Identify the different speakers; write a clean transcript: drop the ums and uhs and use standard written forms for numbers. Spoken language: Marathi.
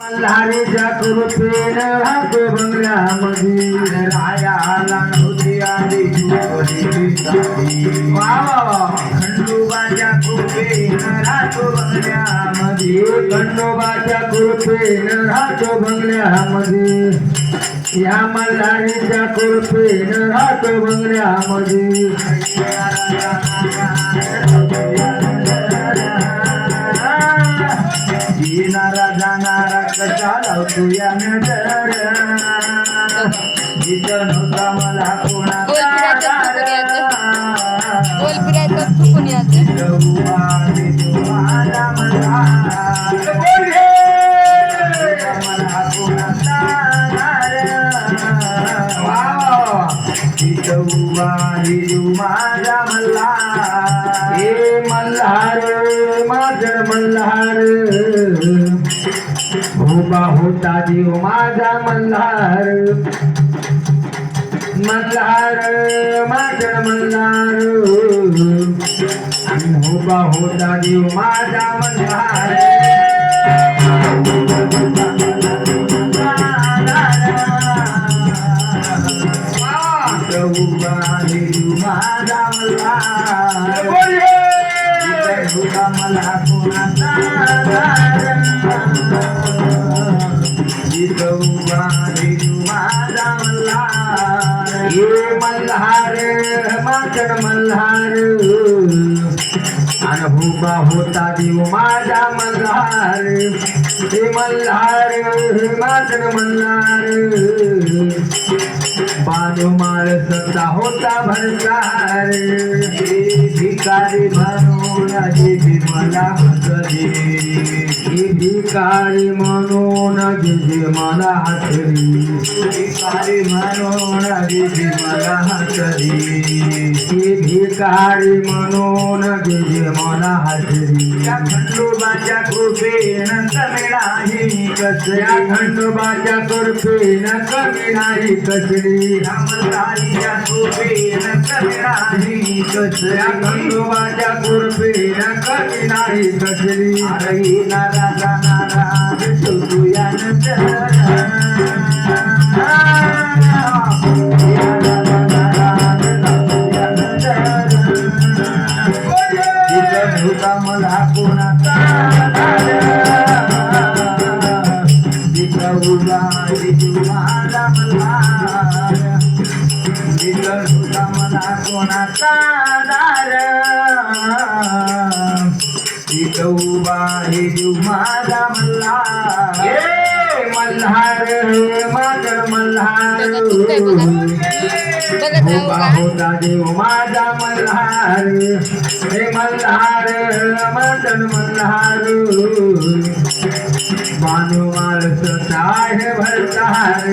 Speaker 1: मल्हारीच्या कृपेन राहतो बंगल्यामध्ये रायाला नव्हती आली वा वा वा खंडोबाच्या कृपेन राहतो बंगल्यामध्ये खंडोबाच्या कृपेन राहतो बंगल्यामध्ये या मल्हारीच्या कृपेन राहतो बंगल्यामध्ये येणारा जाणारा कसा लावतो या नजर इथं नव्हता मला कोणाचा माझा मल्हार हे मल्हार माझं मल्हार उभा होता देव माझा मल्हार मल्हार माझं मल्हार उभा होता देव माझा मल्हार माझा मल्हार मला कोणाचा माझा मल्हार हे मल्हार माझं मल्हार अनुभवा होता देव माझा मल्हार हे मल्हार माझं मल्हार बाजूमाळ सत्ता होता भरकार भिकारी म्हणून जे मला हसले हे भिकारी म्हणून जे मला हसली भिकारी म्हणून जे मला हसली हे भिकारी म्हणून जे मला हसली या खंडोबाच्या कृपेनं कमी नाही कसल्या खंडोबाच्या कृपेनं कमी नाही कसली मल्हारीच्या कृपेनं कमी नाही कसल्या खंडोबाच्या कृपेनं कमी नाही कसली येणारा जाणारा भेटतो या मला कोणाचा माझा मल्हार मला कोणाचा दार उभा हे जीव माझा मल्हार मल्हार माझं मल्हार उभा होता देव माझा मल्हार हे मल्हार माझं मल्हार बानुमाल सताय भरतार